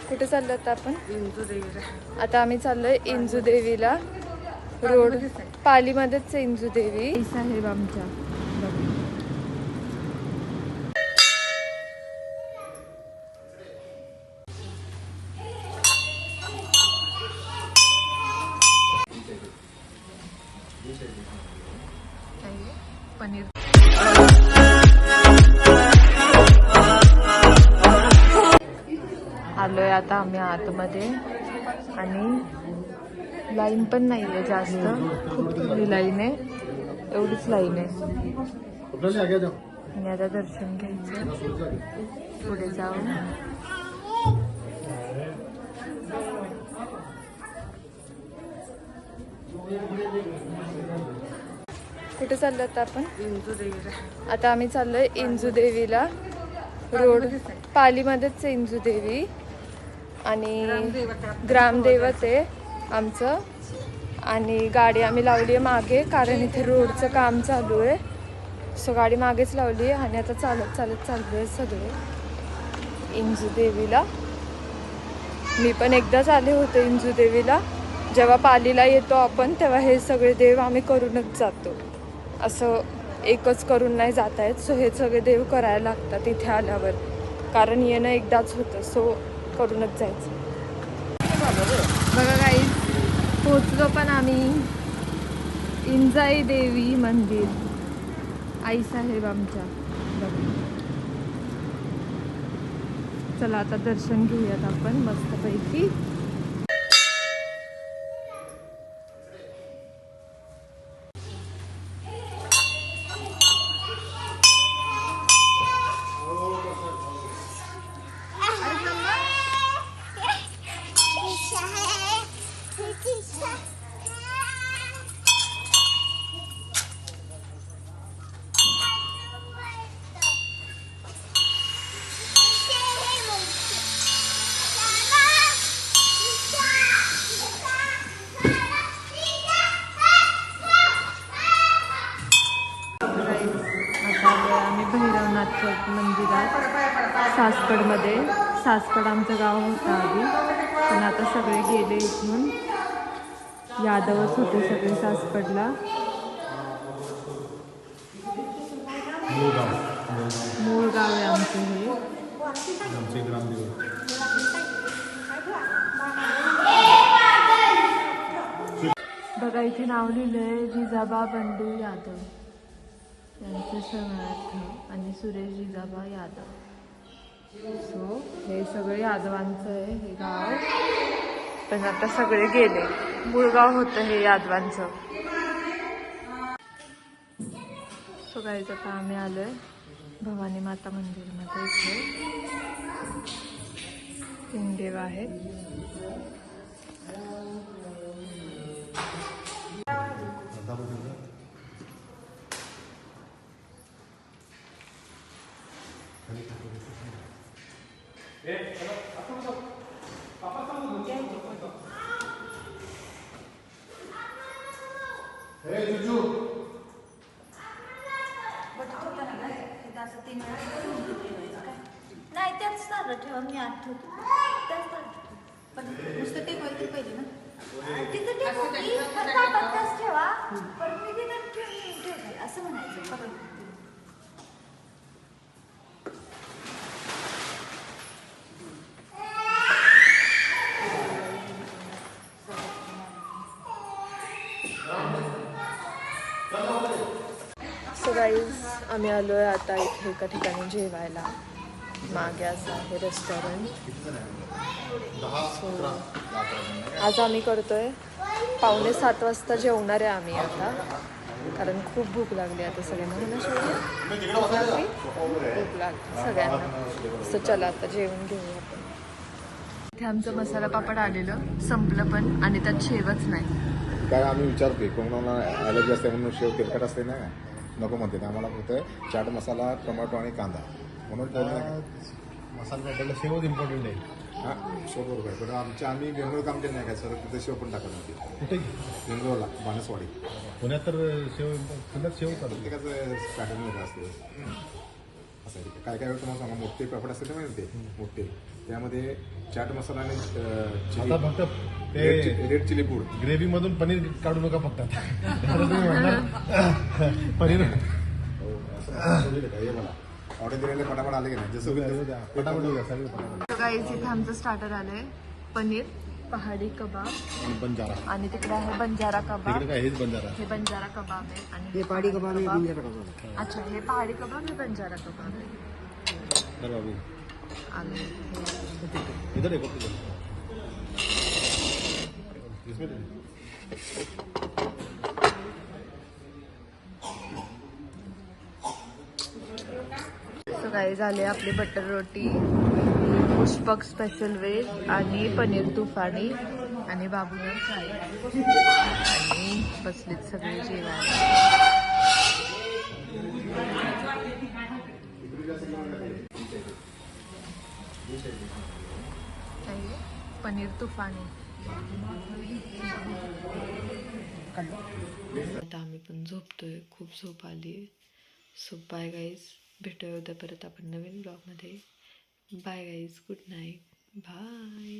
कुठे चाललो आता आपण? इंदू देवीला. आता आम्ही चाललोय इंदू देवीला. रोड पालीमध्येच इंदू देवी साहेब आमच्या. पनीर आलोय आता आम्ही आतमध्ये आणि लाईन पण नाहीये जास्त, खूप थोडी लाईन आहे, एवढीच लाईन आहे. आणि आता दर्शन घ्यायचं, पुढे जाऊन कुठे चाललो आता आपण? इंदू देवीला. आता आम्ही चाललोय इंदू देवीला. रोड पालीमध्येच इंदू देवी आणि ग्रामदैवत आहे आमचं. आणि गाडी आम्ही लावली आहे मागे, कारण इथे रोडचं काम चालू आहे. सो गाडी मागेच लावली आहे आणि आता चालत चालत चाललो आहे सगळे इंदू देवीला. मी पण एकदाच आले होते इंदू देवीला. जेव्हा पालीला येतो आपण तेव्हा हे सगळे देव आम्ही करूनच जातो, असं एकच करून नाही जात आहेत. सो हे सगळे देव करायला लागतात इथे आल्यावर, कारण येणं एकदाच होतं. सो करूनच जायचं. बघा काही पोचलो पण आम्ही इंजाई देवी मंदिर, आई साहेब आमच्या. बघा चला आता दर्शन घेऊयात आपण मस्तपैकी. मंदिरात सासकडमध्ये. सासकड आमचं गाव होतं आधी, पण आता सगळे गेले इथून. यादवच होते सगळे सासकडला. मूळ गाव आहे आमचं हे. बघा इथे नाव लिहिलंय जिजाबा बंडू यादव यांचे स्मरणार्थ आणि सुरेश जिजाबा यादव. सो हे सगळे यादवांचं आहे हे गाव, पण आता सगळे गेले. मूळगाव होतं हे यादवांचं. सो गाईज आता आम्ही आलोय भवानी माता मंदिरमध्ये. इथे तीन देव आहेत. नाही त्याच तारला ठेवा, मी आठवतो त्याच तारला पण नुसतं टेबल पाहिजे ना, तिथं ताटात ठेवा, पण मी तिथं ठेवते असं म्हणायचं. सो गाईज आम्ही आलोय आता इथे एका ठिकाणी जेवायला. मागे असं आहे रेस्टॉरंट. सो आज आम्ही करतोय 6:45 वाजता जेवणार आहे आम्ही आता, कारण खूप भूक लागली आता सगळ्यांना. भूक लागली सगळ्यांना. सो चला आता जेवण घेऊया आपण. इथे आमचं मसाला पापड आलेलं संपलं पण, आणि त्यात शेवच नाही. काय आम्ही विचारते कोणाला ॲलर्जी असते म्हणून शेव तेलकट असते ना, नको म्हणते. आम्हाला फक्त चाट मसाला, टोमॅटो आणि कांदा म्हणून मसाला पापडला शेवच इम्पॉर्टंट आहे. हां शेव बरोबर आहे. पण आम्ही बेंगलोर काम केलं नाही काय सर, तिथे शेव पण टाकत नव्हती. कुठे बेंगलोरला बाणसवाडी. पुण्यात तर शेव, पुण्यात शेव चालू प्रत्येकाचं पॅटर्न वेगळं असते. असं आहे. काय काय वेळ तुम्हाला सांगा मोठे पापड असते ना ते मोठे त्यामध्ये चाट मसाला आणि आता फक्त ते रेड चिली पूड ग्रेव्ही मधून पनीर काढू नका फक्त आता तुम्ही म्हणणार पनीर हे मला ऑर्डर दिलेले पटापट आले की नाही जसं होईल तसं पटापट होऊया सगळे पटापट. गाईज इथे आमचं स्टार्टर आलंय पनीर पहाडी कबाब आणि बंजारा आणि तिकडे आहे बंजारा कबाब. तिकडे काय हेच बंजारा हे बंजारा कबाब आहे आणि हे पहाडी कबाब. अच्छा हे पहाडी कबाब हे बंजारा कबाब आहे. तर बाबू आणि इधर आहे फक्त इसमें दे. सो काही झाले आपली बटर रोटी पुष्पक स्पेशल व्हेज आणि पनीर तुफानी आणि बाबूवर फ्राय आणि बसलेत सगळे जेवायला. काही पनीर तुफानी. आता आम्ही पण झोपतोय खूप झोप आली. सो बाय गाईज भेटूया उद्या परत आपण नवीन ब्लॉगमध्ये. Bye guys good night bye.